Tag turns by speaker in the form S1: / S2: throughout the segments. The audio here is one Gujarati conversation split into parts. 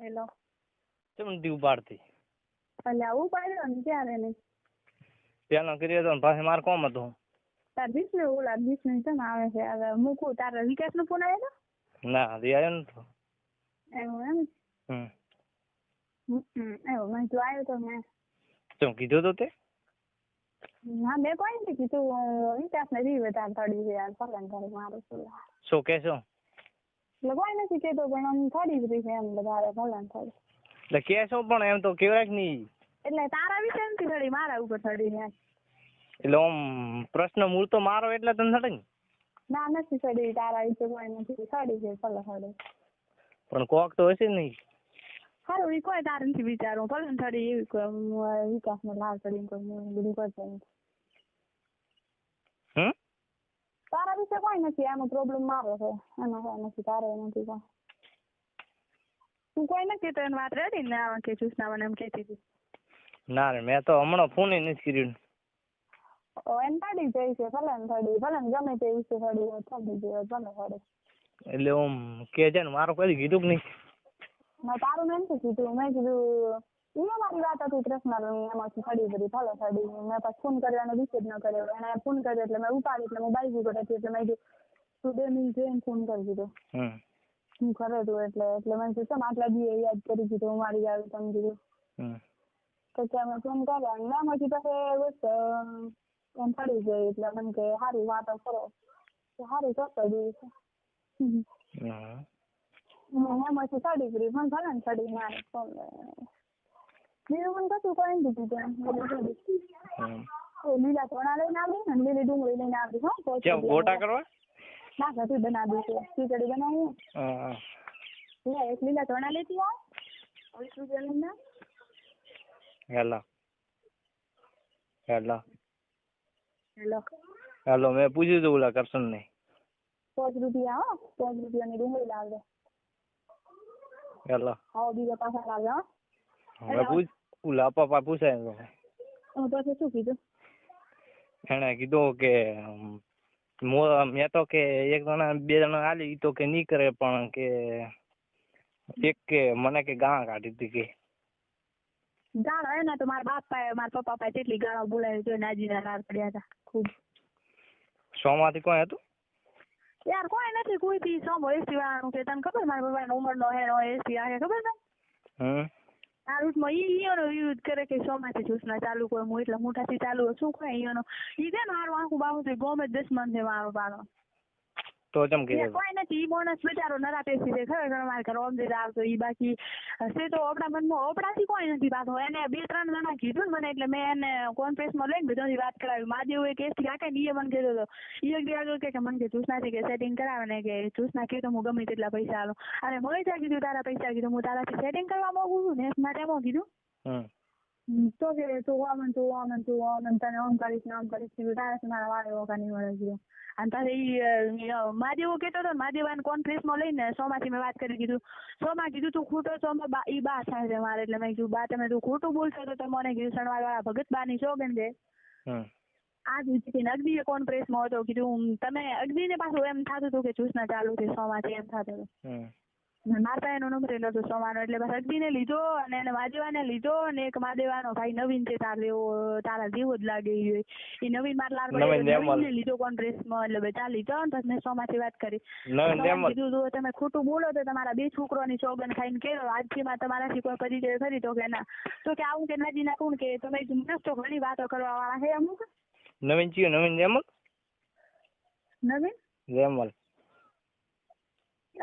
S1: હેલો.
S2: કેમ નથી ઉપાડતી?
S1: એટલે આવું પાડ્યો ને ત્યારે નહીં.
S2: પેલા કર્યો હતો ને પાછી મારે કોમ હતું.
S1: તાર વિષ્ણુ ઓલા વિષ્ણુ છે ને આવે છે હવે મૂકું. તારા વિકાસનો ફોન આવ્યો હતો?
S2: ના હજી આવ્યો નતો.
S1: એવું એમ? એવું મેં તું આવ્યો તો મેં
S2: શું કીધું તો તે?
S1: હા મેં કોઈ નથી કીધું. વિકાસને રીવે તાર થોડી છે યાર ફલન કરે મારું
S2: શું કહેશો?
S1: એટલે કોઈ નથી કીધું પણ આમ થોડી જ રહી છે એમ બધા ફલન થોડી.
S2: એટલે કહેશો પણ એમ તો કેવાય નહીં.
S1: એટલે તારા વિશે નથી થોડી મારા ઉપર થોડી ને.
S2: એટલે આમ પ્રશ્ન મૂળ તો મારો એટલે તને થડે ને.
S1: ના નથી થોડી તારા વિશે કોઈ નથી થોડી છે ભલે થોડી.
S2: પણ કોક તો હશે નહીં.
S1: સારું એ કોઈ તાર નથી વિચારવું ભલે ને થોડી એવી વિકાસને લાલ કરીને કોઈ બધું કરશે નહીં. તારા વિશે કોઈ નથી એનો પ્રોબ્લેમ મારો છે એનો કોઈ નથી તારે નથી કોઈ. તું કોઈ નથી કહેતો એની વાત રેડી ને આવા કે ચૂસના મને એમ કહેતી હતી.
S2: ના રે મેં તો હમણાં ફોન નથી કર્યું.
S1: એમ કાઢી જાય છે ભલે ને થોડી ભલે ને ગમે તે વિશે થોડી થોડી જાય ભલે થોડી.
S2: એટલે આમ કે છે ને મારું કદી કીધું કે નહીં.
S1: મેં તારું મેં નથી કીધું. મેં કીધું એ મારી વાત હતી પર્સનલ એમાંથી થોડી બધી ભલે થોડી. મેં પછી ફોન કરવાનો વિશે જ ન કર્યો. એને ફોન કર્યો એટલે મેં ઉપાડી એટલે હું બાઈક ઉપર હતી એટલે મેં કીધું તું 2 મિનિટ જઈને ફોન કરી દીધો. હું કરે તું એટલે મેં કીધું આટલા દિવસે યાદ કરી દીધું હું મારી આવી તમે કીધું. પછી અમે ફોન કર્યા ને એમાંથી પછી બસ એમ પડી ગઈ એટલે મને કે સારી વાતો કરો સારી કરતો દિવસે. એમાંથી ચડી ગઈ પણ ભલે ને ચડી મારે ફોન બીજું પણ કશું કોઈ નથી દીધું. લીલા ચણા લઈને આવી ને લીલી ડુંગળી લઈને આવી. હા
S2: ગોટા કરવા
S1: ના ઘટી બનાવી છે ખીચડી બનાવી. લે એક લીલા ચણા લેતી આવ 20 રૂપિયા લઈને.
S2: હેલો હેલો
S1: હેલો
S2: હેલો મેં પૂછ્યું હતું ઓલા કરશન ને.
S1: 5 રૂપિયા હો 5 રૂપિયાની ડુંગળી લાવજો.
S2: હેલો
S1: આવો બીજા પાછા લાવજો.
S2: હવે પૂછ ઓલા પપ્પા પૂછાય.
S1: પછી શું કીધું?
S2: એને કીધું કે મેં તો કે 1 જણા 2 જણા આલી તો કે નહીં કરે પણ કે એક કે મને કે ગાળ કાઢી હતી કે.
S1: ગાળો એને તો મારા બાપ પાસે મારા પપ્પા પાસે કેટલી ગાળો બોલાવી જોઈ નાજીના લાર પડ્યા હતા ખૂબ.
S2: સોમાંથી કોઈ હતું?
S1: યાર કોઈ નથી કોઈ થી સોમો એસી વાળાનું કે તને ખબર મારા પપ્પાનો ઉંમરનો હેનો એસી આવે ખબર છે? આ રૂટમાં ઈયોનો યુઝ કરે કે સોમાંથી ચૂસના ચાલુ કોઈ હું એટલે મોટાથી ચાલુ શું કોઈ ઈયોનો ઈ છે ને મારું આખું બાબુ ગમે 10 મન છે મારો પાડો.
S2: તો ચમ કે
S1: કોઈ નથી ઈ બોનસ બચારો નરા પેસી દે ખબર મારે ઘર ઓમદે આવતો ઈ બાકી છે તો આપણા મનમાં ઓપડાથી કોઈ નથી પાછો. એને 2-3 જણા કીધું મને એટલે મેં એને કોન્ફરન્સમાં લઈને બધાની વાત કરાવી. માદેવ એક એસી કાકે ને ઈ મને કહેતો હતો ઈ એક આગળ કે મને કે ચૂસનાથી કે સેટિંગ કરાવે ને કે ચૂસના કે તો હું ગમે તેટલા પૈસા આલો. અરે મોય ત્યાં કીધું તારા પૈસા કીધું હું તારાથી સેટિંગ કરવા માંગુ છું ને માટે એમાં કીધું તો કે તું આમ તને આમ કરીશ ને આમ કરીશ કીધું તારાથી મારા વાળે ઓકા નહીં મળે કીધું. અને તારે ઈ મહાદેવો કહેતો હતો મહાદેવાને કોન્ફરન્સમાં લઈને સોમાંથી મેં વાત કરી કીધું સોમાં કીધું તું ખોટો સોમાં ઈ બા થાય છે મારે એટલે મેં કીધું બા તમે તું ખોટું બોલશો તો મને કીધું સણવાળ વાળા ભગત બાની સોગન છે. આ જ અગ્નિએ કોન્ફરન્સમાં હતો કીધું તમે અગ્નિને પાછું એમ થતું હતું કે ચૂસના ચાલુ છે સોમાંથી એમ થતું હતું. મારા પાસે એનો નંબર એટલો હતો સોમાનો એટલે બસ અગ્નિને લીધો અને એને મહાદેવાને લીધો અને એક મહાદેવાનો ભાઈ નવીન છે તારા જેવો જ લાગે એ નવીન માર લાર નવીનને લીધો કોન્ફરન્સમાં એટલે બધા લીધો ને પછી મેં સોમાંથી વાત કરી. કીધું જો તમે ખોટું બોલો તો તમારા 2 છોકરોની સોગન ખાઈને કેવો આજથી તમારાથી કોઈ પરિચય કરી તો કે ના તો કે આવું કે નદી ના કોણ કે તમે તો ઘણી વાતો કરવા વાળા છે અમુક.
S2: નવીન ચિયો નવીન જેમલ
S1: નવીન
S2: જેમલ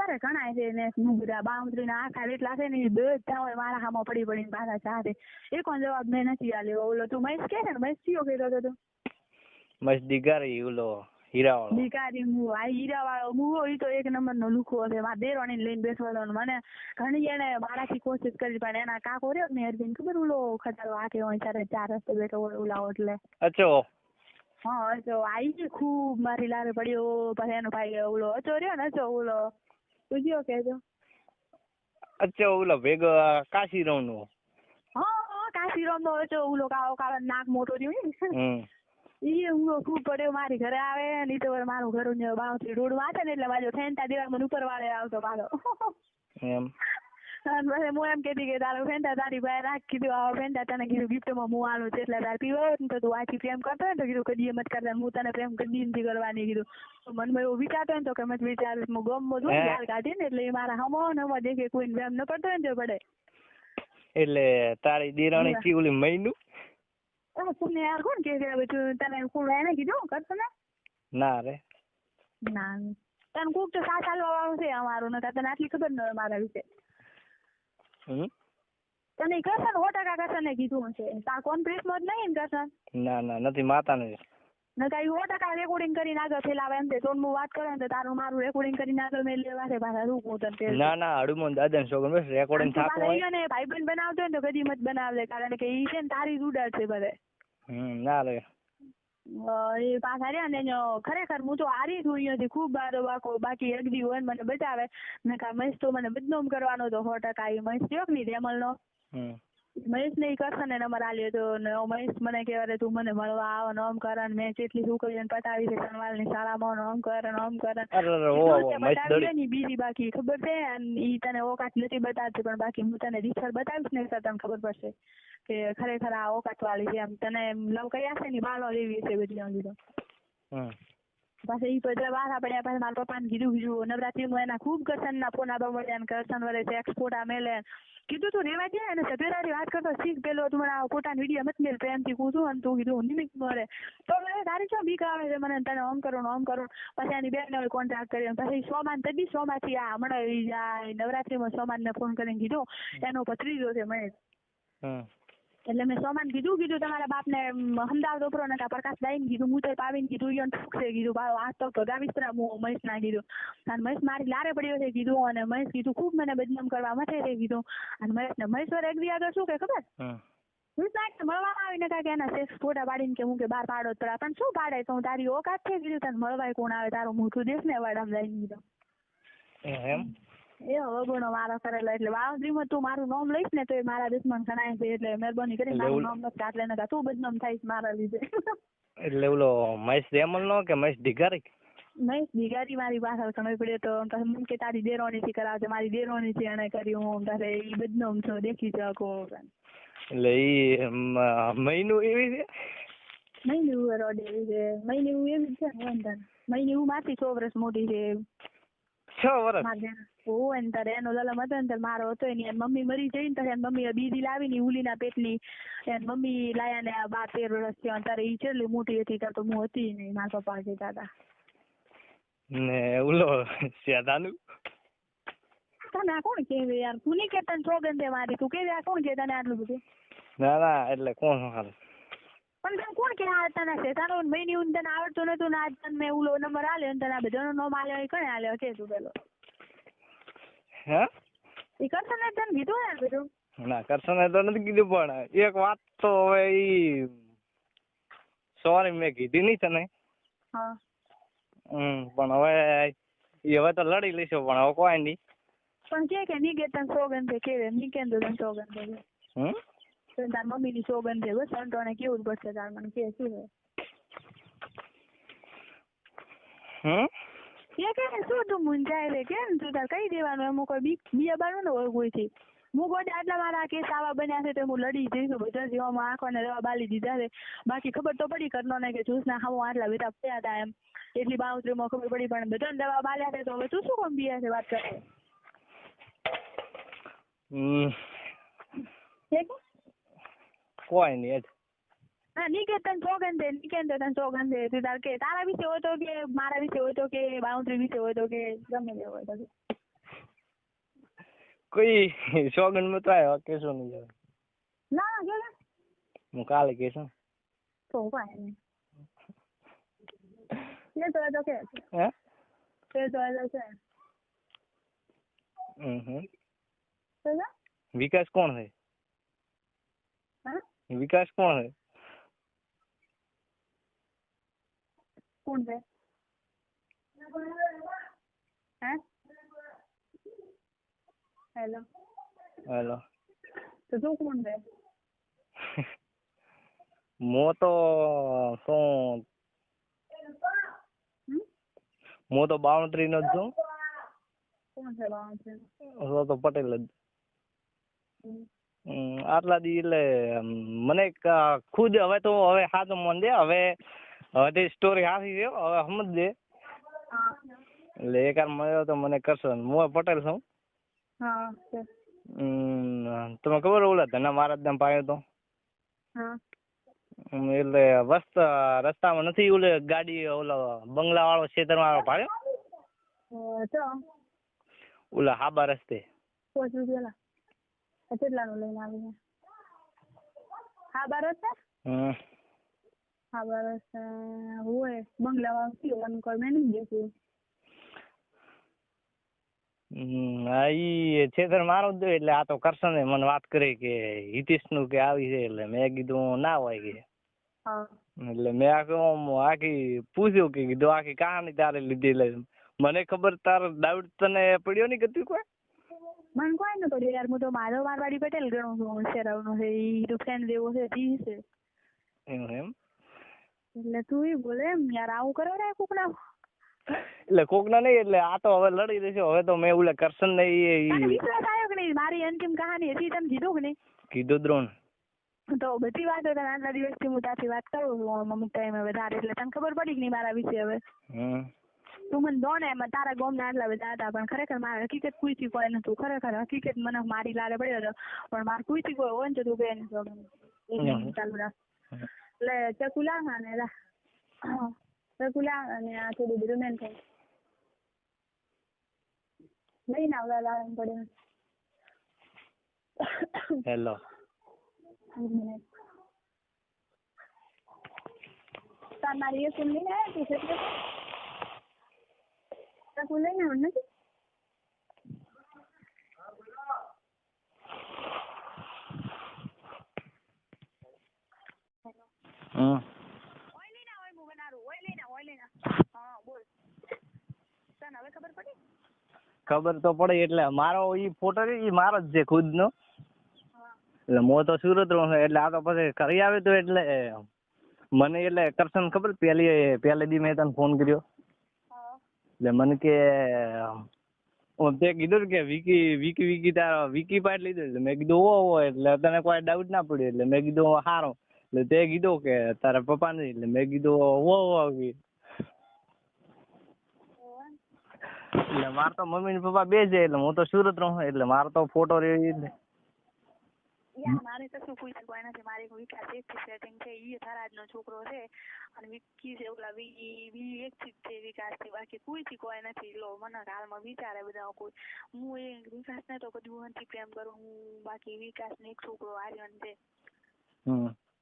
S1: અરે ઘણા છે ને બધા બાઉન્ડ્રી ના આખા એટલા છે ને બધા હોય મારા હામાં પડી પડીને પાછા ચાહે એ કોણ જવાબ મેં નથી આલ્યો. ઓલો તું મહેશ કે છે ને મહેશ ચિયો કહેતો હતો
S2: મહેશ દિગારી ઓલો હીરાવાળો
S1: દિગારી મુવો આ હીરાવાળો મુવો ઈ તો 1 નંબરનો લુખો છે. મારા દેરાણીને લઈને બેસવાનો મને ઘણી એને મારાથી કોશિશ કરી પણ એના કાકો રહ્યો ને અરવિંદ ખબર ઓલો ખટારો આકે હોય ત્યારે 4 રસ્તે બેઠો હોય ઓલાવો એટલે
S2: અચો
S1: હા અચો આઈ ખૂબ મારી લારે પડ્યો. પછી એનો ભાઈ ઓલો અચો રહ્યો ને અચો ઓલો પૂછ્યો કેજો
S2: અચ્છા ઓલો ભેગો કાશીરામ નો
S1: હા કાશીરામ નો અચો ઓલો કાળો કાળો નાક મોટો રહ્યો ઈ ઊંઘો ખૂબ પડ્યો મારી ઘરે આવે ને તો મારું ઘર બાઉથી રોડ માં છે ને એટલે બાજુ ફેંટા દેવા મને ઉપર વાળે આવતો પાછો એમ અને પછી હું એમ કહેતી કે તારો ફેંટા તારી પાસે રાખ કીધું આવા ફેંટા તને કીધું ગિફ્ટમાં હું આલું છું એટલે તાર પીવો હોય ને તો તું આથી પ્રેમ કરતો હોય ને તો કીધું કદી એમ જ કરતા હું તને પ્રેમ કદી નથી કરવાની કીધું તો મનમાં એવું વિચારતો હોય ને તો કે મત વિચાર હું ગમમાં જોઉં ગાલ કાઢી ને એટલે એ મારા હમો ને હમો દેખે કોઈને પ્રેમ ન પડતો હોય ને તો પડે
S2: એટલે તારી દેરાણી થી ઓલી મહિનું
S1: તમને યાર કોણ કે હવે તું તને કોણ એને કીધું કરતો ને
S2: ના રે
S1: ના તને કોક તો સાથ હાલવા વાળું છે અમારું ને તને આટલી ખબર ન હોય મારા વિશે તને કરશન 100% કરશન ને કીધું હશે તાર કોન્ફરન્સમાં જ નહીં ને કરશન
S2: ના ના નથી માતા ને
S1: ન કઈ 100% રેકોર્ડિંગ કરીને આગળ ફેલાવે એમ છે તો હું વાત કરે ને તો તારું મારું રેકોર્ડિંગ કરીને આગળ મેં લેવા છે પાછા રૂપ હું તને
S2: ના ના હડુમન દાદા છોકરો બસ રેકોર્ડિંગ થાતો હોય
S1: ને ભાઈબંધ બનાવતો હોય ને તો કદી મત બનાવલે કારણ કે ઈ છે ને તારી રૂડાર છે બધે
S2: ના રે
S1: એ પાછા રહ્યા ને ખરેખર હું તો હારી છું અહીંયાથી ખૂબ બારો બાકો બાકી એક દી હોય મને બતાવે ને કા મહેશ તો મને બદનામ કરવાનો તો 100% એ મહેશ થયો કે નહીં રેમલ નો મહેશ ને કરશે ને નંબર આલ્યો તો ને મહેશ મને કહેવાય તું મને મળવા આવો ને આમ કરે ને મેં કેટલી છોકરીઓને પટાવી છે સનવાલ ની શાળામાં આમ કરે ને આમ કરે બતાવી ને બીજી બાકી ખબર છે ઈ તને ઓકાત નથી બતાવતી પણ બાકી હું તને રીસર બતાવીશ ને તને ખબર પડશે કે ખરેખર આ ઓકાત વાળી છે એમ તને લવ કર્યા છે ને બાળો લેવી છે બધી લીધો પાછા ઈ બધા વાર આપણે પાછા મારા પપ્પાને કીધું નવરાત્રીમાં એના ખૂબ કરશનના ફોન આપવા મળ્યા ને કરશન વડે સેક્સ ફોટા મેલે કીધું તું રેવા દે અને સભ્યરાથી વાત કરતો શીખ પેલો તું મને આ ફોટાનો વિડીયો મત મેલ પ્રેમથી કૂદું અને તું કીધું નિમિત્ત મળે તો મને તારી શું બીક આવે છે મને તને આમ કરો પછી એની બેનને કોન્ટેક્ટ કર્યો પછી સોમાન તદી સોમાંથી આ હમણાં નવરાત્રીમાં સોમાનને ફોન કરીને કીધું એનો ભત્રીજો છે મહેશ એટલે મેં સોમાન કીધું તમારા બાપને અમદાવાદ ઉપરો નકા પ્રકાશભાઈને કીધું હું તો પાવીને કીધું ઈયોને ઠૂકશે કીધું ભાવ આ તો ભગાવીશ હું મહેશ ના કીધું અને મહેશ મારી લારે પડ્યો છે કીધું અને મહેશ કીધું ખૂબ મને બદનામ કરવા મથે છે કીધું અને મહેશ્વર એક દી આગળ શું કે ખબર મળવા આવીને કાંઈક એના સેક્સ ફોટા પાડીને કે હું કે બહાર પાડો જ પણ શું પાડે તો તારી ઓકાત છે કીધું તને મળવાય કોણ આવે તારું મોટું દેશ ને વાડામ લઈને કીધું એ અવગુણો મારો કરેલો એટલે વાવદ્રીમાં તું મારું નામ લઈશ ને તો એ મારા દુશ્મન ગણાય છે એટલે મહેરબાની કરીને મારું નામ નથી આટલે નકા તું બદનામ થઈશ મારા લીધે
S2: એટલે ઓલો મહેશ રેમલ નો કે મહેશ ઢીગારી
S1: મહેશ ઢીગારી મારી પાછળ સમય પડ્યો તો મને કે તારી દેરોણી થી કરાવશે મારી દેરોણી થી એને કર્યું હું તારે ઈ બદનામ છો દેખી શકો
S2: એટલે ઈ મહિનું એવી છે
S1: મહિનું રોડ એવી છે મહિનું એવી છે ને મહિનું માથી 6 વર્ષ મોટી છે
S2: 6 વર્ષ
S1: ઓ ને તારે એનો લલમ હતો ને મારો હતો એની મમ્મી મરી જઈ ને તારે મમ્મી બીજી લાવી ને ઉલીના પેટની એની મમ્મી લાયા ને 12-13 વર્ષ થયા તારે ઈ કેટલી મોટી હતી ત્યારે તો હું હતી નહીં મારા પપ્પા કહેતા હતા
S2: ને ઓલો શેતાનું
S1: તને કોણ કે યાર તું નહીં કે તને સોગંદે મારી તું કે કોણ કે તને આટલું બધું
S2: ના એટલે કોણ હાલ
S1: પણ તને કોણ કે આ તને શેતાનો મહિની તને આવડતું નતું ને આજ તને મેં ઓલો નંબર આલ્યો ને તને આ બધાનો નામ આલ્યો એ કણે આલ્યો કે તું પેલો
S2: હે
S1: ઈ કરશન તને કીધું યાર બધું
S2: ના કરશન તો નથી કીધું પણ એક વાત તો હવે ઈ સોરી મેં કીધી નહીં તને
S1: હા
S2: પણ હવે તો લડી લઈશું પણ હવે કોઈ નહીં
S1: પણ કે નિકેતન સોગંદ છે કે નિકેતન સોગંદ છે તાર મમ્મી ની સોગંદ છે બસ અંટોને કેવું જ પડશે તાર મને કે શું છે કે શું તું મુંજાય રે કેમ તું તાર કઈ દેવાનું એમ કોઈ બીજા બાનું ને હોય કોઈથી હું ગોડે આટલા મારા કેસ આવા બન્યા છે તો હું લડી જઈશું બધા જીવામાં આંખોને દવા બાલી દીધા છે બાકી ખબર તો પડી કરનો ને કે જૂસ ના ખાવું આટલા બધા પડ્યા હતા એમ એટલી બાઉન્ડ્રીમાં ખબર પડી પણ બધાને દવા બાલ્યા છે તો હવે તું શું કોમ બીયા છે વાત કરે
S2: કોઈ નહીં
S1: હા નિકેતન સોગંદ છે તું તાર કે તારા વિશે હોય તો કે મારા વિશે હોય તો કે બાઉન્ડ્રી વિશે હોય તો કે ગમે તે હોય તો
S2: કોઈ સોગંદ માં તો આવ્યો કેસો નહીં
S1: ના કે
S2: હું કાલે કહેશું
S1: તો કાંઈ નહીં તો કે
S2: હે
S1: તે તો છે
S2: વિકાસ કોણ છે વિકાસ કોણ છે
S1: કોણ છે હે
S2: હેલો
S1: તો તું કોણ છે
S2: મો તો શું હું તો બાઉન્ડ્રી નો જ છું
S1: કોણ છે બાઉન્ડ્રી
S2: તો પટેલ જ આટલા દી એટલે મને ખુદ હવે તો હવે સાચું મન દે હવે તે સ્ટોરી સાચી છે હવે સમજ દે એટલે એકાર મળ્યો તો મને કરશો હું પટેલ છું. તમે ખબર ઓલા ધના મહારાજ ના પાયો તો એટલે રસ્તામાં નથી ઓલે ગાડી ઓલો બંગલા વાળો ખેતર વાળો પાડ્યો ઓલા હાબા રસ્તે
S1: કેટલાનું લઈને આવી હા બરસ હોય બંગલા વાળું કયું કોઈ મેં નહીં દેખ્યું.
S2: હા ઈ છેતર મારો જ એટલે આ તો કરશન મને વાત કરી કે હિતેશ નું કે આવી છે એટલે મેં કીધું ના હોય કે એટલે મેં આખી પૂછ્યું કે કીધું આખી કહાની તારે લીધી એટલે મને ખબર તારો ડાઉટ તને પડ્યો નહીં કતું કોઈ
S1: મને કોઈ ન પડ્યું યાર હું તો માધવ મારવાડી પટેલ ગણું છું હોશિયાર નો છે ઈ તો ફ્રેન્ડ જેવો છે તી છે
S2: એમ
S1: એટલે તું ઈ બોલે એમ યાર આવું કરો રે કોકના
S2: એટલે કોકના નહીં એટલે આ તો હવે લડી દેશે હવે તો મેં ઓલા કરશન ને
S1: વિશ્વાસ આવ્યો કે નહીં મારી અંતિમ કહાની હતી તને કીધું કે નહીં
S2: કીધું દ્રોણ
S1: તો બધી વાતો તને આટલા દિવસથી હું તાથી વાત કરું છું અમુક ટાઈમે વધારે એટલે તને ખબર પડી કે નહીં મારા વિશે હવે તું મને દોને એમાં તારા ગામના આટલા બધા હતા પણ ખરેખર મારે હકીકત કોઈથી કોઈ નતું ખરેખર હકીકત મને મારી લારે પડ્યો હતો પણ મારે કોઈથી કોઈ હોય ને તો તું બે નહીં ચાલુ રાખ એટલે ચકુલા ને ચકુલા અને આ થોડું બધું મેન થાય લઈને આવવા લાવવાનું પડે.
S2: હેલો
S1: તમારી એ સુન લઈને આવ્યા તું છે ચકુ લઈને આવવાનું નથી
S2: ખબર તો પડે એટલે મારો ઈ ફોટો ઈ મારો જ છે ખુદ નો એટલે મો તો સુરત રહું છું એટલે આ તો પછી કરી આવે તો એટલે મને એટલે કરશન ખબર પહેલે દી મેં તને ફોન કર્યો એટલે મને કે તે કીધું કે વિકી તારો વિકી પાડ લીધો એટલે મેં કીધું ઓ એટલે તને કોઈ ડાઉટ ના પડ્યો એટલે મેં કીધું સારો એટલે તે કીધું કે તારા પપ્પા નથી એટલે મેં કીધું ઓ એટલે મારે તો મમ્મી ને પપ્પા બે છે એટલે હું તો સુરત રહું એટલે મારો તો ફોટો રહી જ
S1: મારે કશું પૂછ્યું કોઈ નથી મારી વિકાસ એક થી સેટિંગ છે ઈ થરાદનો છોકરો છે અને વિકી છે ઓલા વી એક થી છે વિકાસ થી બાકી કોઈથી કોઈ નથી લો મને હાલમાં વિચારે બધા કોઈ હું એ વિકાસ ને તો કદી નથી પ્રેમ કરું હું બાકી વિકાસ ને એક છોકરો આર્યન છે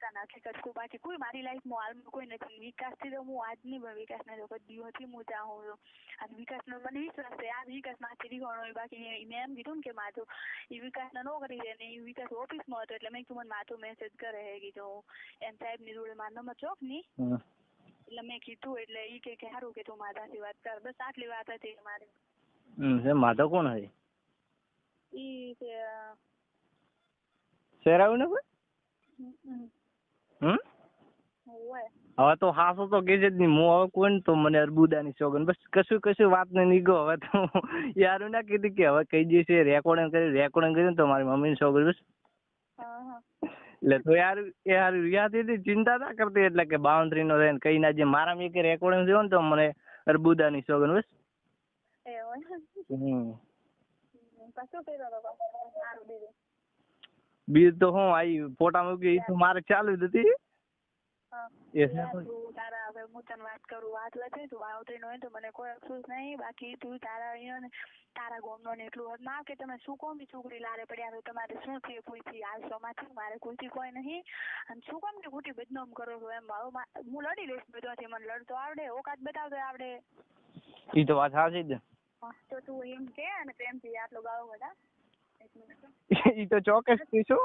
S1: હકીકત કોઈ બાકી કોઈ મારી લાઈફમાં હાલમાં કોઈ નથી વિકાસ થી તો હું આજ નહીં પણ વિકાસ ને તો કદી હતી હું ચાહું છું અને વિકાસ નો મને વિશ્વાસ છે આ વિકાસ માંથી રીખવાનો હોય બાકી મેં એમ કીધું ને કે માથું એ વિકાસ ને નો કરી દે ને એ વિકાસ ઓફિસમાં હતો એટલે મેં કીધું મને માથું મેસેજ કરે હે કીધું એમ સાહેબ ની જોડે મારો નંબર ચોક ની એટલે મેં કીધું એટલે ઈ કે સારું કે તું માધાથી વાત કર બસ આટલી વાત હતી મારે
S2: માધવ કોણ હે
S1: ઈ કે
S2: શેરાવ ને કોઈ હવે તો હાસો તો કે જ નહીં હું હવે કોઈ તો મને અર્બુદાની સોગન બસ કશું વાત ને નીકળો હવે તો યાર ના કીધું કે હવે કહી દઈશ રેકોર્ડિંગ કર્યું તો મારી મમ્મીની સોગન બસ એટલે તો યાર એ હારી રિયાથી ચિંતા ના કરતી એટલે કે બાઉન્ડ્રી નો રહે કઈ ના જે મારા મેં કે રેકોર્ડિંગ થયો ને તો મને અર્બુદાની સોગન બસ બીજું તો હું આવી ફોટા મૂકી તો મારે ચાલુ જ હતી
S1: તારા હવે હું તને વાત કરું વાત લખે તું આવતી હોય તો મને કોઈ અફસોસ નહીં બાકી તું તારા અહીંયા ને તારા ગોમનો ને એટલું હોત ના કે તમે શું કોમ છોકરી લારે પડ્યા તો તમારે શું થયું કોઈથી આ સમાથી મારે કોઈથી કોઈ નહીં અને શું કોમ કે ખોટી બદનામ કરો છો એમ હું લડી લઈશ બધોથી મને લડતો આવડે ઓકાત બતાવતો આવડે
S2: ઈ તો વાત સાચી જ
S1: તો તું એમ કે અને પ્રેમથી આટલો ગાળો બધા
S2: ઈ તો ચોક્કસ કહીશું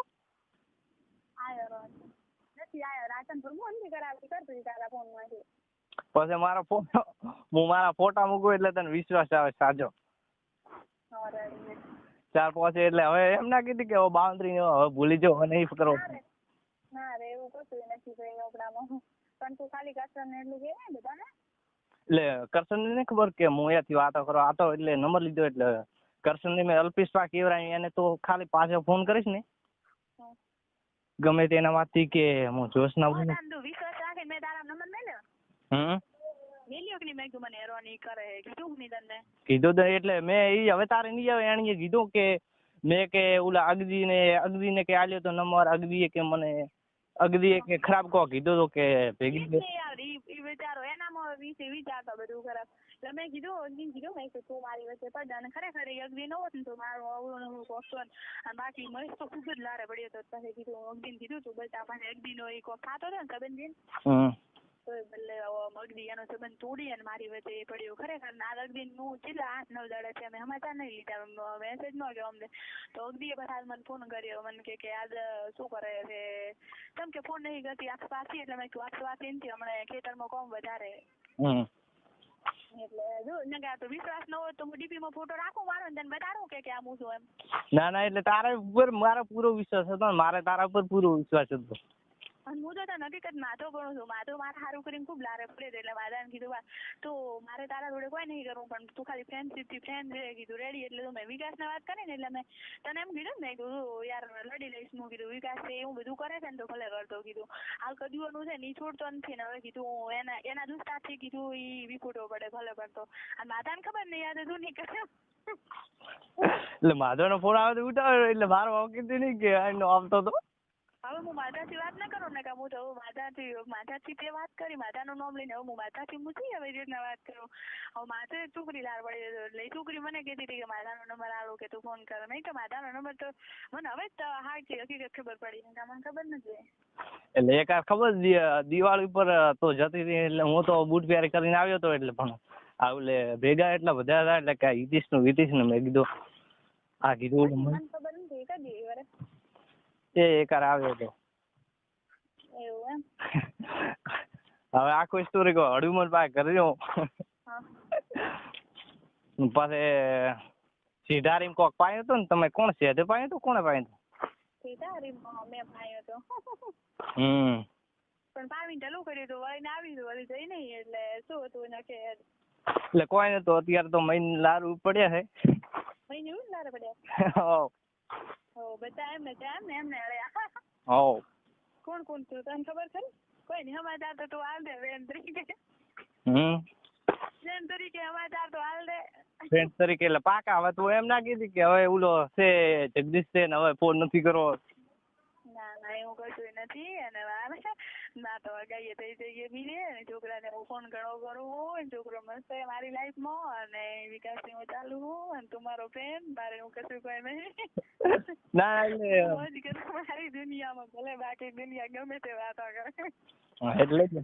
S1: આયો નથી આયો રાશન પર હું નથી કરાવતી કરતી તારા ફોન માંથી
S2: પછી મારો ફોટો હું મારા ફોટા મૂકું એટલે તને વિશ્વાસ આવે સાચો ચાર પાંચ એટલે હવે એમ ના કીધી કે બાઉન્ડ્રી હવે ભૂલી જાઓ હવે નહીં કરો
S1: ના રે એવું કશું નથી ભાઈ આપણામાં પણ તું ખાલી કરશન ને એટલું કહેવાય બધાને
S2: એટલે કરશન ને ખબર કે હું અહીંયાથી વાતો કરો આ તો એટલે નંબર લીધો એટલે કરશન મેં અલ્પેશ પા કેવરાય એને તો ખાલી પાછો ફોન કરીશ ને ગમે તેના વાતથી કે હું જોશના બોલું.
S1: તું વિશ્વાસ રાખે મેં તારા નંબર મેલ્યો મેલ્યો કે નહીં મેં કીધું મને હેરાની કરે કીધું કે નહીં તને
S2: કીધું તો એટલે મેં ઈ હવે તારે નહીં આવે એણે કીધું કે મેં કે ઓલા અગદીને કે આલ્યો તો નંબર અગદીએ કે મને અગદીએ કે ખરાબ કહો કીધું તો કે ભેગી
S1: યાર ઈ વિચારો એનામાં વિચારતા બધું ખરાબ એટલે મેં કીધું મેં કે તું મારી વચ્ચે પડ અને ખરેખર એ અગદી ન હોત ને તો મારું અવળું હું કોસ્તો અને બાકી મહેશ તો ખૂબ જ લારે પડ્યો હતો પછી કીધું અગદીને કીધું તું બસ આપણે અગદીનો એ કોક થતો હતો ને સંબંધ તો બદલે અગદી એનો સંબંધ તોડી અને મારી વચ્ચે પડ્યો ખરેખર ના અગદી નું કેટલા 8-9 દાડા છે અમે સમાચાર નહીં લીધા મેસેજ ન ગયો અમને તો અગદીએ પછી મને ફોન કર્યો મને કે આજ શું કરે છે કેમ કે ફોન નહીં કરતી આસપાસથી એટલે મેં કીધું આસપાસથી નથી હમણાં ખેતરમાં કોમ વધારે એટલે જો ને તો વિશ્વાસ ન હોય તો હું ડીપી માં ફોટો રાખું મારો ને તને બતાડું કે આમ હું છું એમ
S2: ના એટલે તારા ઉપર મારો પૂરો વિશ્વાસ હતો મારે તારા ઉપર પૂરો વિશ્વાસ હતો
S1: અને હું તો હકીકત માધો ગણું છું માધો મારે સારું કરીને ખૂબ લારે પડે એટલે માધાને કીધું તો મારે તારા જોડે કોઈ નહીં કરવું પણ તું ખાલી ફ્રેન્ડશીપથી ફ્રેન્ડ છે કીધું રેડી એટલે તો મેં વિકાસને વાત કરી ને એટલે મેં તને એમ કીધું ને કીધું યાર લડી લઈશ હું કીધું વિકાસ છે એવું બધું કરે છે ને તો ભલે કરતો કીધું હાલ કદીઓનું છે ને એ છોડતો નથી ને હવે કીધું એના દુસ્તારથી કીધું એ વિખૂટો પડે ભલે કરતો અને માધાને ખબર નહીં યાદ હતું નહીં કરે
S2: એટલે માધવનો ફોન આવે તો ઉઠાવે એટલે મારો કીધું નહીં કે આવતો હતો
S1: હવે હું માધાથી વાત ના કરું ને કે હું તો માધાથી તે વાત કરી માધાનું નામ લઈને હવે હું માધાથી મૂકી હવે રીતના વાત કરું હવે માથે છોકરી લાર પડી એટલે છોકરી મને કહેતી હતી કે માધાનો નંબર આલો કે તું ફોન કર નહીં તો માધાનો નંબર તો મને હવે જ હાચી હકીકત ખબર પડી મને ખબર નથી
S2: એટલે એક ખબર દિવાળી ઉપર તો જતી હતી એટલે હું તો બૂટ પહેરી કરીને આવ્યો હતો એટલે પણ આવલે ભેગા એટલા બધા હતા એટલે કે હિતીશ ને મેં કીધું આ કીધું
S1: મને ખબર નથી કદી વરે
S2: એકાર આવ્યો હતો
S1: એવું એમ
S2: હવે આખો સ્ટોરી કહો હળુમન પાસે કર્યો પાસે સીધારીમ કોક પાયો હતો ને તમે કોણ સેધે પાયો હતો કોણે પાયો હતો
S1: સીધારીમ મેં પાયો હતો પણ પાવીને ચાલુ કર્યું હતું વળીને આવી વળી જઈ નહીં એટલે શું હતું ને કે
S2: એટલે કોઈ ને તો અત્યારે તો મહિને લારું પડ્યા છે
S1: મહિને એવું લારે પડ્યા બધા એમને એમને
S2: હો
S1: કોણ તું તને ખબર છે કોઈ નહીં સમાચાર તો તું હાલ દે બેન તરીકે બેન તરીકે સમાચાર તો હાલ દે
S2: ફ્રેન્ડ તરીકે એટલે પાકા હવે તું એમ ના કીધી કે હવે ઓલો છે જગદીશ છે ને હવે ફોન નથી કરવો
S1: ના એવું કશું નથી અને ના તો ગાઈએ થઈ જઈએ બીજે છોકરાને હું ફોન ઘણો કરું હોય છોકરો મસ્ત મારી લાઈફમાં અને વિકાસની હું ચાલુ હું અને તું મારો ફ્રેન્ડ મારે હું કશું કોઈ નહીં
S2: ના એટલે
S1: મારી દુનિયામાં ભલે બાકી દુનિયા ગમે તે વાતો કરે
S2: એટલે જ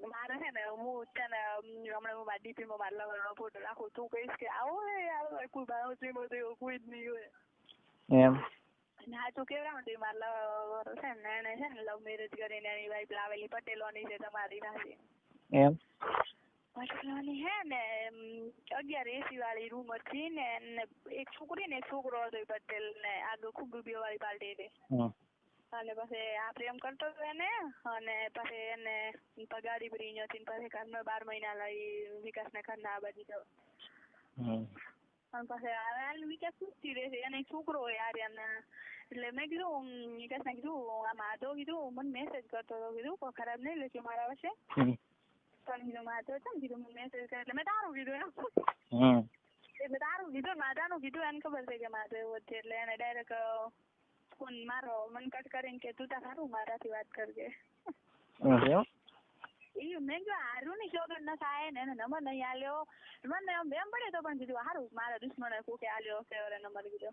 S1: મારે છે ને હું છે ને હમણાં હું મારા ડીપીમાં મારા લવરનો ફોટો રાખું તું કહીશ કે આવો હે યાર કોઈ ભાવશ્રી માં તો એવું કોઈ જ નહીં હોય
S2: એમ
S1: હા તું કેવડા માટે મારા છે ને એને છે ને લવ મેરેજ કરીને એની વાઈફ લાવેલી પટેલોની છે તમારી રાશિ
S2: એમ
S1: પટેલોની હે ને 1180 વાળી રૂમ હતી ને એક છોકરી ને એક છોકરો હતો પટેલ ને આગળ ખૂબ રૂપિયા વાળી પાર્ટી હતી અને પછી આ પ્રેમ કરતો હતો એને અને પછી એને પગાડી પડી હતી પછી ઘરમાં 12 મહિના લઈ વિકાસને ઘરના આ બાજુ તો અને પછી હાલ વિકાસ પૂછતી રહેશે એને છોકરો હોય આર્યન એટલે મેં કીધું વિકાસને કીધું આ માધવ કીધું મને મેસેજ કરતો હતો કીધું કોઈ ખરાબ નહીં લખ્યું મારા વચ્ચે પણ કીધું માધવ છે ને કીધું મને મેસેજ કરે એટલે મેં તારું કીધું એમ એટલે તારું કીધું માધાનું કીધું એને ખબર છે કે માધવ એવો છે એટલે એને ડાયરેક્ટ ફોન મારો મન કટ કરીને કે તું તાર સારું મારાથી વાત કરજે એ મેં કીધું હારું ની શોધ ન થાય ને એને નંબર નહીં આલ્યો મને એમ પડે તો પણ કીધું હારું મારા દુશ્મને કોકે આલ્યો હશે હવે નંબર કીધો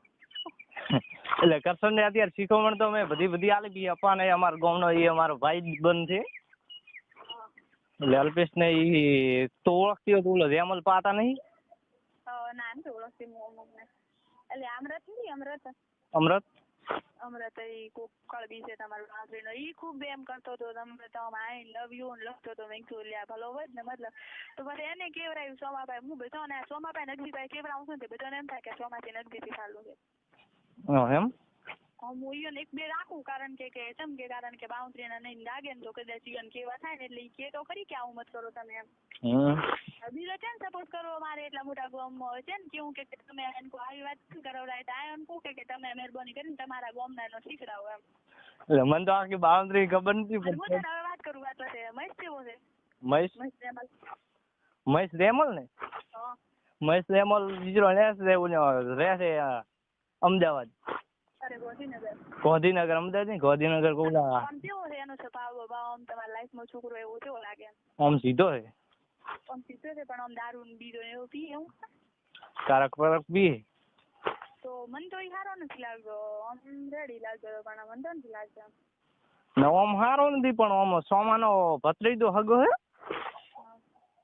S2: એટલે કરશન ને અત્યારે શીખવણ તો મેં બધી આલી બી અપાને અમારો ગામનો એ અમારો ભાઈ બન છે એટલે અલ્પેશ ને ઈ તો ઓળખતી હોય તો ઓલો રેમલ પાતા નહીં
S1: ના એમ તો ઓળખતી મને એટલે
S2: અમરત
S1: એ કોક કળબી છે તમારો બાંધરીનો ઈ ખૂબ એમ કરતો હતો તમે આઈ લવ યુ લખતો હતો મેં કીધું લ્યા ભલો હોય ને મતલબ તો પછી એને કેવરાયું સોમાભાઈ હું બધો ને સોમાભાઈ નગદીભાઈ કેવરાવું છું ને બધાને એમ થાય કે સોમાથી નગદીથી ચાલુ છે
S2: એમ
S1: હું ઈયોને એક બે રાખું કારણ કે ચમ કે કારણ કે બાઉન્ડ્રીના નહીં લાગે ને તો કદાચ ઈયોને કેવા થાય ને એટલે ઈ કે તો ખરી કે આવું મત કરો તમે એમ. બીજો છે ને સપોર્ટ કરવો મારે એટલા મોટા ગામમાં છે ને કેવું કે તમે એને આવી વાત કરાવડાય તો આ એમ કહું કે તમે મહેરબાની કરીને તમારા ગામના નો શીખડાવો એમ.
S2: એટલે મને તો આખી બાઉન્ડ્રી ખબર નથી
S1: હું તને હવે વાત કરું વાત છે મહેશ કેવો છે?
S2: મહેશ
S1: રેમલ.
S2: મહેશ રેમલ ને?
S1: હા.
S2: મહેશ રેમલ બીજો રહે છે અમદાવાદ.
S1: અરે
S2: ગાંધીનગર અમદાવાદ નહીં ગાંધીનગર કોલા.
S1: આમ કેવો છે એનો સ્વભાવ આમ તમારા લાઈફમાં છોકરો એવો કેવો લાગે?
S2: આમ સીધો છે.
S1: આમ સીધો છે પણ આમ દારૂ ને બીજો એવું પી એવું?
S2: કારક પરક પી.
S1: તો મને તો ઈ સારો નથી લાગતો આમ રેડી લાગ્યો પણ મને તો નથી લાગતો.
S2: આમ સારો નથી પણ આમ સોમાનો ભત્રીજો હગો હે.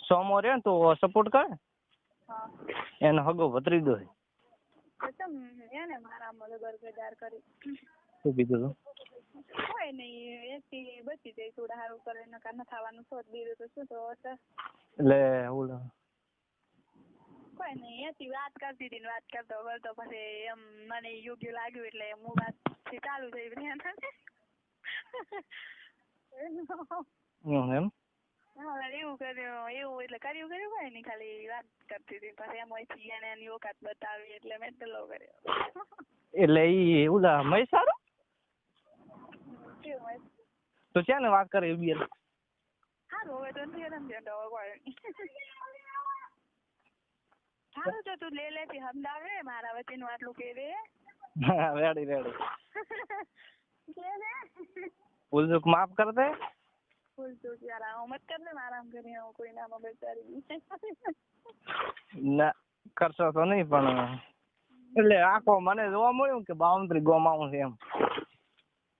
S2: સોમો રે તો સપોર્ટ કરે.
S1: હા.
S2: એનો હગો ભત્રીજો છે.
S1: એને મારા ગરગદાર કરી.
S2: શું કીધું તું?
S1: કોઈ નહીં એથી બચી જાય થોડા સારું કરે નકા ન ખાવાનું શોધ બીજું તો શું તો
S2: એટલે ઓલા
S1: કોઈ નહીં એથી વાત કરતી હતી ને વાત કરતો પછી એમ મને યોગ્ય લાગ્યું એટલે હું વાત ચાલુ થઈ એમ એવું કર્યું એવું એટલે કર્યું હોય ને ખાલી વાત કરતી હતી પછી એમાંથી એને એની ઓકાત બતાવી એટલે મેં ટલો કર્યો.
S2: એટલે ઈ ઓલા મહેસારો તો છે ને વાત કરે બી
S1: સારું હવે તો નથી સારું તો તું લે લેતી સમજાવે મારા વચ્ચેનું આટલું કે રે.
S2: રેડી ભૂલ માફ કર દે.
S1: ભૂલ યાર મત કર દે આરામ કરી કોઈ નામ બેચારી
S2: ના કરશો તો નહીં પણ એટલે આખો મને જોવા મળ્યું કે બાઉન્ડ્રી ગોમાવું છે એમ.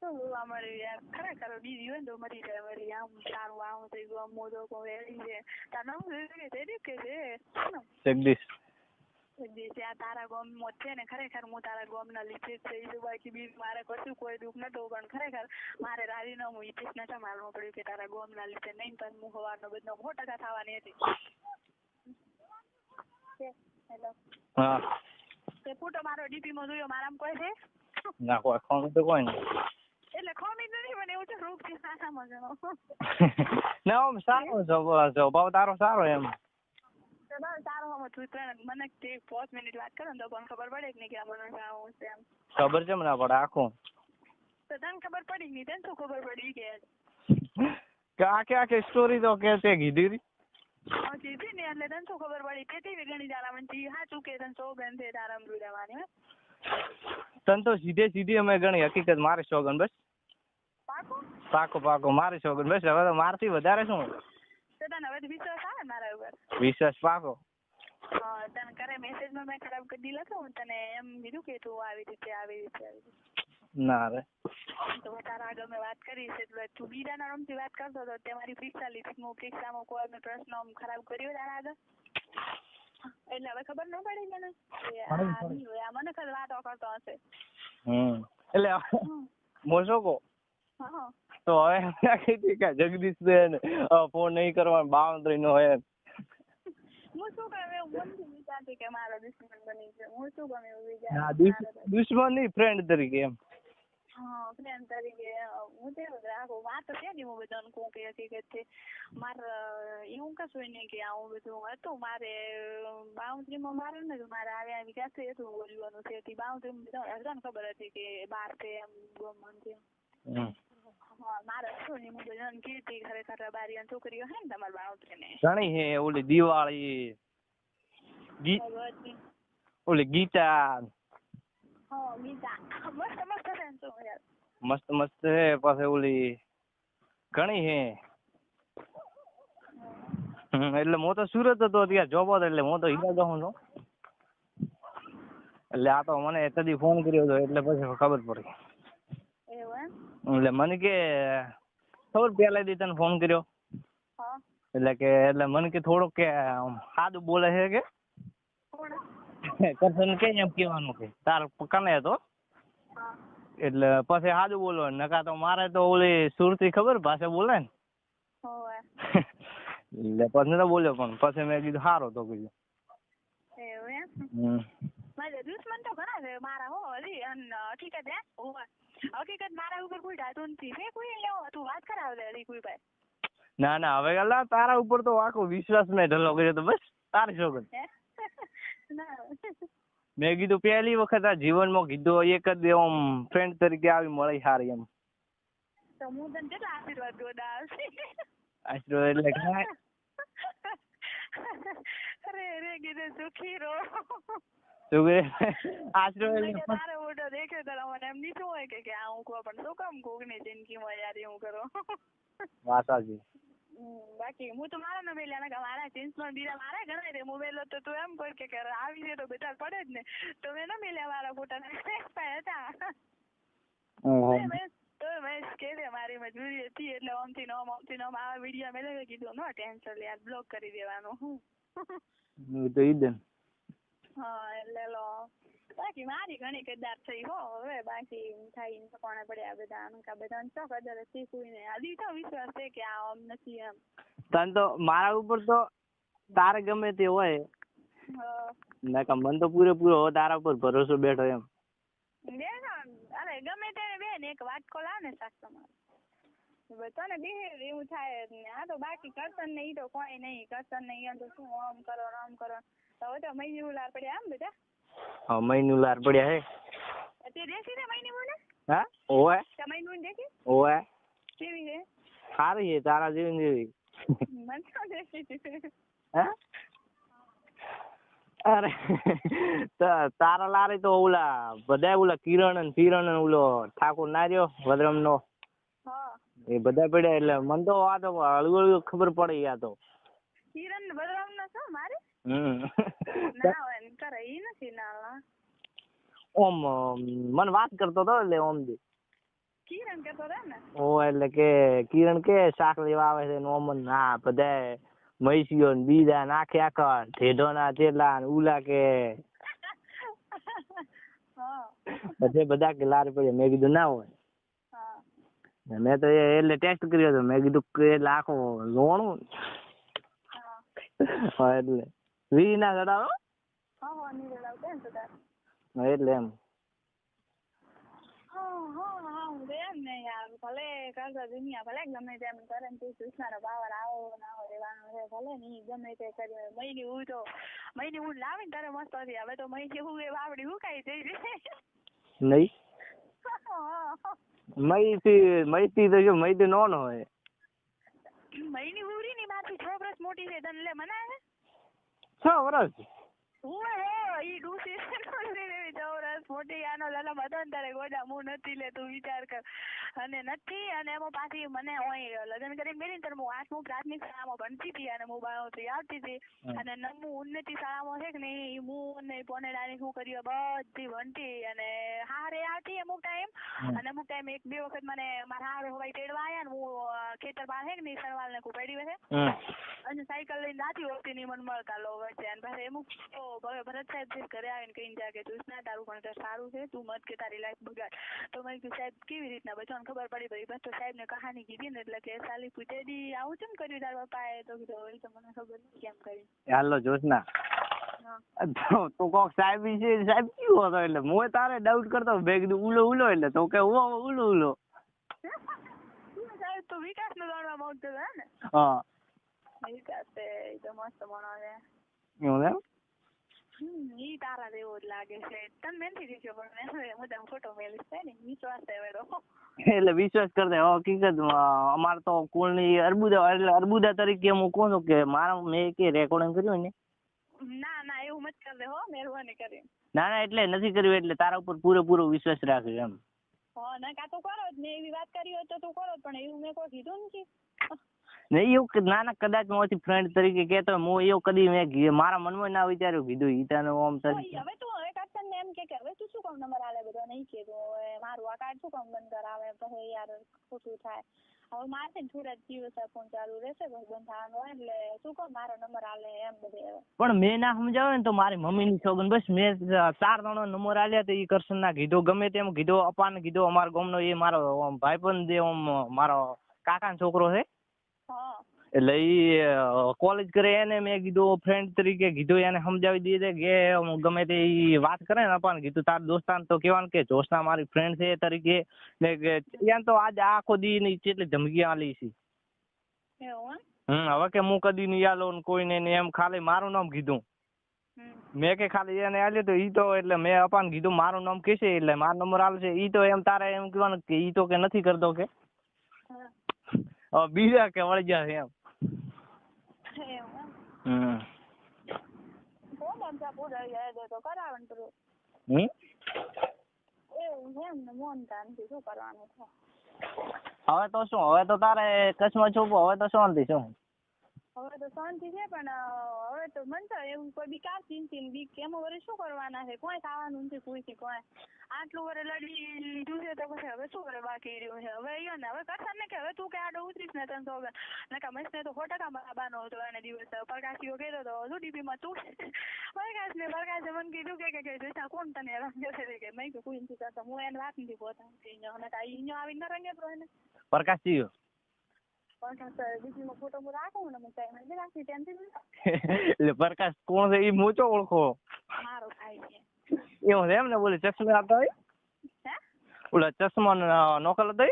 S1: શું જોવા મળ્યું યાર ખરેખર બીજી હોય ને તો મરી જાય મરી આમ સારું આવું થઈ ગયું મોદો કો વેડી છે તારા કે છે
S2: જગદીશ
S1: ત્યાં તારા ગામમાં છે ને ખરેખર હું તારા ગામના લીધે જ થઈ બાકી બીજું મારે કશું કોઈ દુઃખ નતું પણ ખરેખર મારે રાજીનામું હિતેશ નતા મારવું પડ્યું કે તારા ગામના લીધે નહીં પણ હું સવારનો બધો 100% થવાની હતી. હેલો
S2: હા
S1: તે ફોટો મારો ડીપી માં જોયો મારામાં કોઈ છે?
S2: ના કોઈ ખોમી તો કોઈ નહીં.
S1: એટલે ખોમી નથી મને એવું છે રૂપ થી સાસામાં જણો.
S2: ના આમ સારો સ્વભાવ તારો સારો એમ.
S1: સારો મને 5 મિનિટ વાત કરો ને તો પણ ખબર પડે કે નહીં કે મને આવું છે એમ.
S2: ખબર છે મને પડે આખું.
S1: તો તને ખબર પડી નહીં તને શું ખબર પડી
S2: કે આખી સ્ટોરી તો કે તે કીધી હતી.
S1: કીધી ને એટલે તને શું ખબર પડી તેથી ગણી તારા મને સાચું કે તને 100 બેન છે તારા રહેવાની.
S2: તને તો સીધી અમે ગણી હકીકત મારી સોગન બસ. પાકો મારી સોગન બસ હવે તો મારથી વધારે શું.
S1: તને હવે વિશ્વાસ આવે મારા ઉપર?
S2: વિશ્વાસ પાકો.
S1: તને કરે મેસેજમાં મેં ખરાબ કરી દીધો તો તને એમ કીધું કે તું આવી રીતે
S2: ના રે
S1: તો તારા આગળ મેં વાત કરી છે એટલે તું બીજાના નામથી વાત કરતો હતો તે મારી પરીક્ષા લીધી હું પરીક્ષામાં કોઈ મેં પ્રશ્ન ખરાબ કર્યો તારા આગળ એટલે હવે ખબર ન પડી મને મને ખબર વાતો કરતો હશે.
S2: એટલે મોસોકો તો હવે જગદીશ બેન ફોન નહીં કરવાનો બાઉન્ડ્રી નો હોય.
S1: હું શું કહું એવું મનથી વિચારતી કે મારો દુશ્મન બની છે હું શું ગમે એવું
S2: વિચાર દુશ્મન નહીં ફ્રેન્ડ તરીકે એમ.
S1: હા ફ્રેન્ડ તરીકે હું તો એવું રાખું વાત છે ને હું બધાને કહું કે હકીકત છે મારે એવું કશું નહીં કે આવું બધું હતું મારે બાઉન્ડ્રીમાં મારે ને મારે આવી ક્યાંથી હતું બોલવાનું છે બાઉન્ડ્રીમાં બધાને ખબર હતી કે બહાર છે એમ ગમન છે. હા મારે શું નહીં હું બધાને કીધી ખરેખર બારી છોકરીઓ હે ને તમારા બાઉન્ડ્રી
S2: ઘણી હે ઓલી દિવાળી ઓલી ગીતા મસ્ત હે પાસે ઓલી ઘણી હે. એટલે હું તો સુરત હતો ત્યાં જોબ હતો એટલે હું તો હીરા ગહું છું એટલે આ તો મને કદી ફોન કર્યો હતો એટલે પછી ખબર પડી. એટલે મને કે ખબર પેલા દી તને ફોન કર્યો એટલે મને કે થોડુંક કે સાદું બોલે છે કે કરશન કે એમ કેવાનું કે તાર કને હતો એટલે પછી સાદું બોલો નકા તો મારે તો ઓલી સુરતી ખબર ભાષા બોલે ને એટલે પછી તો બોલ્યો પણ પછી મેં કીધું સારો તો કીધું.
S1: દુશ્મન તો ઘણા છે મારા હો હજી અને હકીકત હકીકત મારા ઉપર કોઈ ડાતું નથી છે કોઈ લેવો તું વાત કરાવ દે હજી કોઈ ભાઈ.
S2: ના હવે અલા તારા ઉપર તો આખો વિશ્વાસ મેં ઢલો કર્યો તો બસ તારી છોકર. મેં કીધું પહેલી વખત આ જીવનમાં કીધું એક જ આમ ફ્રેન્ડ તરીકે આવી મળી સારી એમ.
S1: તો હું તને કેટલા આશીર્વાદ ગોડા આવશે.
S2: આશીર્વાદ એટલે કાંઈ.
S1: અરે કીધું સુખી રહો.
S2: આશીર્વાદ
S1: તારો મોટો દેખ્યો તો મને એમ નહીં શું હોય કે આ હું કહું પણ શું કામ કોકની જિંદગીમાં યાર એવું કરો.
S2: વાસાજી.
S1: બાકી હું તો મારા ન મેલ્યા ને મારા જીન્સમાં બીજા મારા ઘણા રે મોબાઈલ તો તું એમ કર કે આવી જાય તો બેટા પડે જ ને તો મેં ન મેલ્યા મારા ફોટા હતા. તો મેં કે મારી મજબૂરી હતી એટલે ઓમથી નોમ આવા વિડીયો મેં કીધું નો ટેન્શન યાર બ્લોક કરી દેવાનું.
S2: તો ઈ દે.
S1: હા એટલે લો બાકી મારી ઘણી કદાચ થઈ હો હવે બાકી થાય કોણે પડ્યા બધા અનકા બધા તો કદર શીખવું ને આદી તો વિશ્વાસ છે કે આ આમ નથી એમ.
S2: તને તો મારા ઉપર તો તારે ગમે તે હોય ના મને તો પૂરેપૂરો તારા ઉપર ભરોસો બેઠો એમ. અરે ગમે તેને બેન એક વાટકો લાવ ને શાક તમારે તને બે એવું થાય આ તો બાકી કરતન ને ઈ તો કોઈ નહીં કરતન નહીં તો શું આમ કરો હવે તો મહિની ઉલાર પડ્યા આમ બેટા. હા મહિની ઉલાર પડ્યા હે.
S1: તે દેખી ને મહિની બોલે.
S2: હા ઓય
S1: સમય નું દેખી
S2: ઓય
S1: કેવી છે
S2: સારી છે તારા જેવી.
S1: મન તો દેખી
S2: હા અરે તારા લારી તો ઓલા બધા ઓલા કિરણ ઓલો ઠાકોર ના રહ્યો વદરમ નો એ બધા પડ્યા એટલે મને તો આ તો હળવું ખબર પડે આ તો
S1: કિરણ વદરમ નો છો મારે ના હોય કરે ઈ નથી ના
S2: ઓમ મને વાત કરતો હતો એટલે ઓમ દી
S1: કિરણ કરતો હતો ને
S2: ઓ એટલે કે કિરણ કે શાક લેવા આવે છે ઓમ ના બધા મૈસીઓ ને બીજા નાખે આખા ઢેઢો ના ચેલા ઉલા કે પછી બધા કે લાર પડે મેં કીધું ના હોય મેં તો એટલે ટેસ્ટ કર્યો હતો મેં કીધું કે એટલે આખો લોણું એટલે વી ના ચડાવો એટલે એમ
S1: ભલે કરતો દુનિયા ભલે ગમે તેમ કરે તું કૃષ્ણ પાવર આવો ના આવો રહેવાનું છે ભલે ની ગમે તે કરી મહિની હું લાવીને તારે મસ્ત હતી હવે તો મહિની હું એ વાવડી હું કઈ જઈ
S2: નહીં મૈતી તો જો મૈતી નો હોય
S1: મહિની ઉરી ની માથી 6 વર્ષ મોટી છે તને લે મનાવે
S2: 6 વર્ષ
S1: ઈ ડૂસી ચોરસ મોટી આનો લાલા મદન તારે ગોડા હું નથી લે તું વિચાર કર અને નથી અને એમાં પાછી મને ઓય લગ્ન કરીને મેલી ને હું 8મું પ્રાથમિક શાળામાં ભણતી હતી અને હું 92 આવતી હતી અને 9મું ઉન્નતિ શાળામાં છે કે નહીં હું ને પોનેડાની શું કર્યું બધી ભણતી અને હારે આવતી અમુક ટાઈમ અને અમુક ટાઈમ 1-2 વખત મને મારા હારે હવાઈ તેડવા આવ્યા ને હું ખેતર બહાર છે કે નહીં સરવાલ ને કુપેડી વખે અને સાયકલ લઈને જાતી હોતી ની મને મળતા લો વચ્ચે અને પછી અમુક હવે ભરત સાહેબ ઘરે આવીને કહીને જાય કે તું ના તારું ભણતર સારું છે તું મત કે તારી લાઈફ બગાડ તો મેં કીધું સાહેબ કેવી રીતના બધાને ખબર પડી ભાઈ બસ તો સાહેબ ને કહાની કીધી ને એટલે કે સાલી પૂછે દી આવું કેમ કર્યું તારા પપ્પાએ તો કીધું એ તો મને ખબર નથી કેમ કરી
S2: હાલો જોશના તો કોક સાહેબ છે સાહેબ કેવો હતો એટલે હું તારે ડાઉટ કરતો મેં કીધું ઉલો એટલે તો કે ઉલો
S1: સાહેબ તો વિકાસ નો જાણવા માંગતો હતો ને
S2: હા
S1: વિકાસ એ તો મસ્ત ભણાવે
S2: એવું એમ
S1: ઈ તારા જેવો જ લાગે છે તને મેનથી દીધો પણ હું તને ફોટો મેલીશ ને વિશ્વાસ છે વેડો
S2: એટલે વિશ્વાસ કર દે હકીકત અમાર તો કુળની અર્બુદા તરીકે હું કહું છું કે મારા મેં કે રેકોર્ડિંગ કર્યું ને
S1: ના એવું મત કર દે હો મહેરબાની કરી
S2: ના એટલે નથી કર્યું એટલે તારા ઉપર પૂરેપૂરો વિશ્વાસ રાખ્યો એમ
S1: ના કા તો કરો જ ને એવી વાત કરી હોય તો તું કરો પણ એવું મેં કોઈ કીધું નથી
S2: નહીં એવું ના કદાચ મોથી ફ્રેન્ડ તરીકે કેતો હું એવું કદી મેં મારા મનમાં ના વિચાર્યું કીધું ઈતાનો ઓમ તરીકે
S1: હવે તું હવે કરતન ને એમ કે હવે તું શું કામ નંબર આલે બધો નહીં કીધું હવે મારું આ કાર્ડ શું કામ બંધ કરાવે પછી યાર ખોટું થાય હવે મારે ને થોડા દિવસ ફોન ચાલુ રહેશે પછી બંધ થવાનો એટલે શું કામ મારો નંબર આલે એમ બધે
S2: પણ મેં ના સમજાવે ને તો મારી મમ્મીની સોગન બસ મેં 4 જણો નંબર આલ્યા તો ઈ કરશન ના કીધો ગમે તેમ કીધો અપાને કીધો અમારા ગામનો એ મારો ભાઈબંધ જે મારો કાકાનો છોકરો છે એટલે ઈ કોલેજ કરે એને મેં કીધું ફ્રેન્ડ તરીકે કીધું એને સમજાવી દીધે કે ગમે તે ઈ વાત કરે ને પણ કીધું તાર દોસ્તાન તો કહેવાનું કે જોશના મારી ફ્રેન્ડ છે તરીકે ને કે એને તો આજ આખો દી ની કેટલી ધમકી આલી છે.
S1: એવું
S2: હવે કે હું કદી નહીં આલો ને કોઈને ને એમ ખાલી મારું નામ કીધું. મેં કે ખાલી એને આલ્યું તો ઈ તો એટલે મેં અપાને કીધું મારું નામ કહેશે એટલે મારો નંબર આલશે ઈ તો એમ તારે એમ કહેવાનું કે ઈ તો કે નથી કરતો કે બીજા કે વળી ગયા એમ. હવે તો શું હવે તો તારે કચ્છમાં છું હવે તો શાંતિ શું.
S1: હવે તો શાંતિ છે પણ હવે તો મન તો એવું કોઈ બી કાર ચીન બીક કેમ વરે શું કરવાના છે કોઈ ખાવાનું નથી કોઈ કોઈ આટલું વરે લડી લીધું છે તો પછી હવે શું કરે બાકી રહ્યું છે હવે અહીંયા ને હવે કરશે ને કે હવે તું કે આડો ઉતરીશ ને તને તો હવે નકા મસ્ત તો 100% બાબાનો હતો એને દિવસ પ્રકાશીઓ કહેતો તો શું ડીપીમાં તું પ્રકાશ ને પ્રકાશે મને કીધું કે જોઈતા કોણ તને હેરાન કરે કે મેં કે કોઈ નથી કરતો હું એને વાત નથી પોતા અને અહીંયા આવીને ન રંગે તો એને
S2: પ્રકાશજીઓ એટલે પ્રકાશ કોણ છે ઈ મોચો ઓળખો
S1: મારો ભાઈ છે
S2: એવું છે એમ ને બોલે ચશ્મા આપતા હોય ઓલા ચશ્મા નોકલ હતો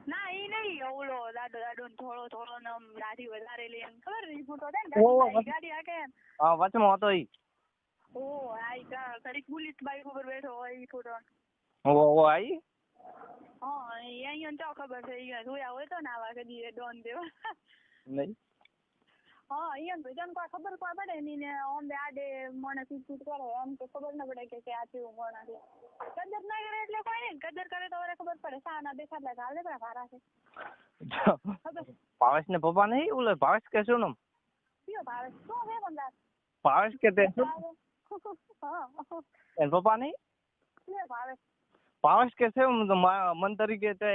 S1: ના ઈ નહીં ઓલો દાડો થોડો ને દાઢી વધારે લે ખબર ને ફોટો છે ને ગાડી આકે
S2: હા વચમાં હતો ઈ
S1: આઈ ઘડીક બુલેટ બાઈક ઉપર બેઠો હોય ઈ ફોટો
S2: આઈ
S1: અહીંયા તો ખબર છે અહીંયા જોયા હોય તો ને આવા કદી ડોન દેવા
S2: નહીં
S1: અહીંયા ભજન કોઈ ખબર કોઈ પડે નહીં ને ઓમ આડે મને શૂટ કરે એમ તો ખબર ન પડે કે આ કેવું મોણા છે કદર ના કરે એટલે કોઈ નહીં કદર કરે તો ખબર પડે સાના દેખાડલા ચાલે પણ ભારા છે
S2: ભાવેશ ને પપ્પા નહીં ઓલે ભાવેશ કે શું નામ
S1: કયો ભાવેશ શું છે બંદા
S2: ભાવેશ કે તે એન પપ્પા નહીં
S1: ભાવેશ
S2: ભાવેશ કે છે મન તરીકે તે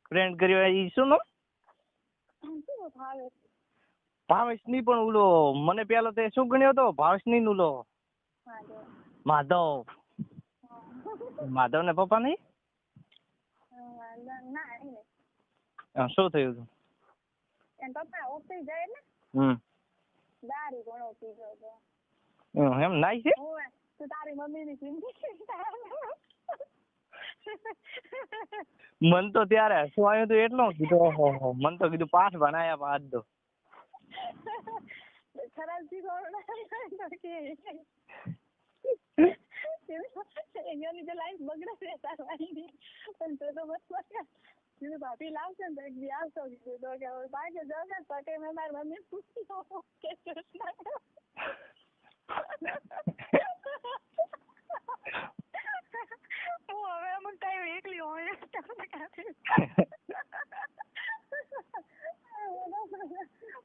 S2: ફ્રેન્ડ કર્યો ઈ શું નામ ભાવેશ ની પણ ઓલો મને પેલો તે શું ગણ્યો હતો ભાવેશ ની ઓલો માધવ ને પપ્પા નહીં શું થયું હતું
S1: એન પપ્પા ઓફિસ જાય ને દારૂ ઘણો પીધો હતો
S2: એમ નાઈ છે
S1: તું તારી મમ્મી ની ચિંતા
S2: મન તો ત્યારે શું આવ્યું હતું એટલો કીધું મન તો કીધું પાઠ ભણાયા આજ તો
S1: ખરાબ એની તો લાઈફ બગડે છે તારવાની પણ તો મત કીધું ભાભી લાવશે ને તો એક દી આવશો કીધું તો કે પાછળ જશે તો કે મેં મારી મમ્મી પૂછી કે હવે અમુક ટાઈમ એકલી હોય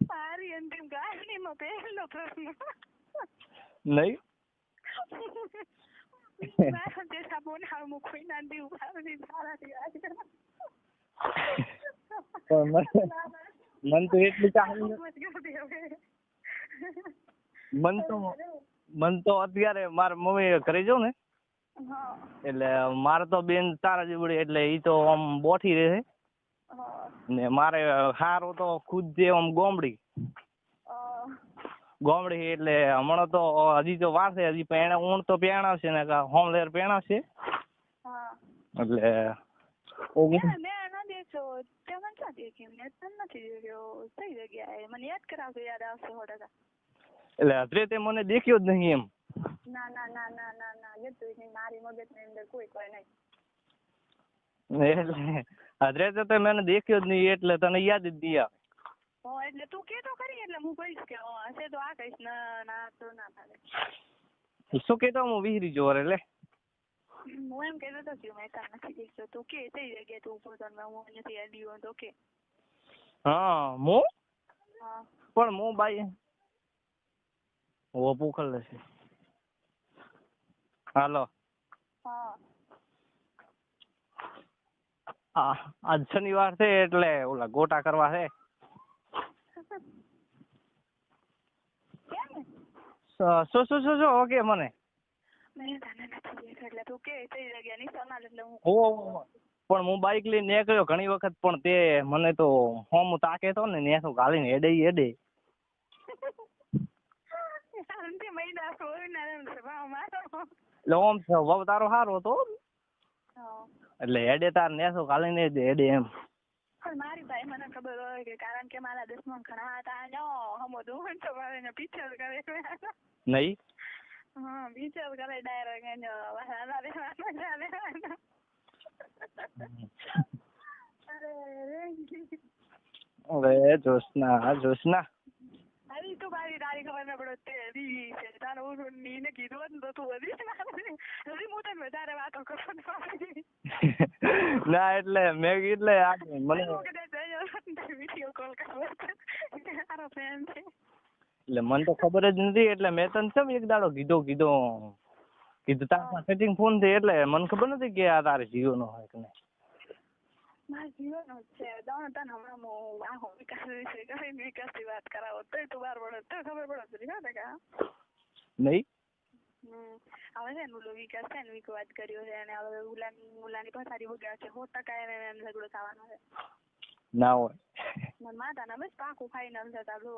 S1: મારી અંતિમ કહાનીમાં પહેલો પ્રશ્ન
S2: નહીં મન તો એટલી કહાની મન તો અત્યારે મારા મમ્મી ઘરે જાઉં ને એટલે મારે તો બેન તારા જેવડી એટલે ઈ તો આમ બોઠી રહે ને મારે હારો તો ખુદ જે આમ ગોમડી એટલે હમણાં તો હજી તો વાર છે હજી પેણા ઊણ તો પહેણાવશે ને હોમ લેર પહેણાવશે એટલે એટલે અત્રે તે મને દેખ્યો જ નહીં એમ
S1: ના જતું નહીં મારી મગજ ની અંદર કોઈ નહીં
S2: એટલે અત્રે તો મને દેખ્યો જ નહીં એટલે તને યાદ જ નહીં આવે
S1: એટલે તું કેતો કરી એટલે હું કહીશ કે હશે તો આ કહીશ ના તો ના થાય
S2: શું કેતો હું વિહરી જો એટલે
S1: હું એમ કેતો તો કે મેં તાર નથી દેખતો તું કે થઈ જગ્યાએ તું પોતાને હું નથી આડ્યો તો કે
S2: હા હું પણ હું બાઈ ઓ પૂખલ છે હાલો આજ શનિવાર છે એટલે ઓલા ગોટા કરવા છે શું ઓકે મને
S1: મેં તને નથી દેખાડલા તું કે થઈ જગ્યા ની સનાલ એટલે હું
S2: પણ હું બાઇક લઈને નીકળ્યો ઘણી વખત, પણ તે મને તો હોમ તાકે તો ને નેસો ગાલીને હેડે હેડે. એટલે ઓમ સ્વભાવ તારો સારો હતો એટલે હેડે તાર નેસો ગાલીને હેડે એમ.
S1: મારી ભાઈ મને ખબર હોય કે કારણ કે મારા દુશ્મન ઘણા હતા નો હમો દુશ્મન તો મારે પીછળ કરે
S2: નહીં
S1: હા પીછળ કરે ડાયરેક્ટ એનો વાલા રે
S2: અરે જોશના
S1: અરે તું તારી ખબર ન પડે તે રી છે તારો નીને કીધું ને તો તું હજી હું તને વધારે વાતો કરું
S2: ના એટલે મેં એટલે મને
S1: વિડીયો કોલ કરવો તારો ફ્રેન્ડ છે
S2: એટલે મને તો ખબર જ નથી એટલે મેં તને કેમ એક દાડો કીધું તારા સેટિંગ ફોન છે એટલે મને ખબર નથી કે આ તારે જીઓ નો હોય કે નહીં.
S1: મારા જીવનનો છે તને હમણાં હું આખો વિકાસ વિશે કરીને વિકાસની વાત કરાવો તોય તું બાર પડે તો ખબર પડે છે કા
S2: નહીં.
S1: હવે છે ને ઓલો વિકાસ છે ને વીક વાત કર્યો છે અને હવે ઉલાની પથારી વગાડ છે 100% એને ઝઘડો થવાનો છે
S2: ના હોય
S1: માતાના બસ પાકું ફાઇનલ છે તારું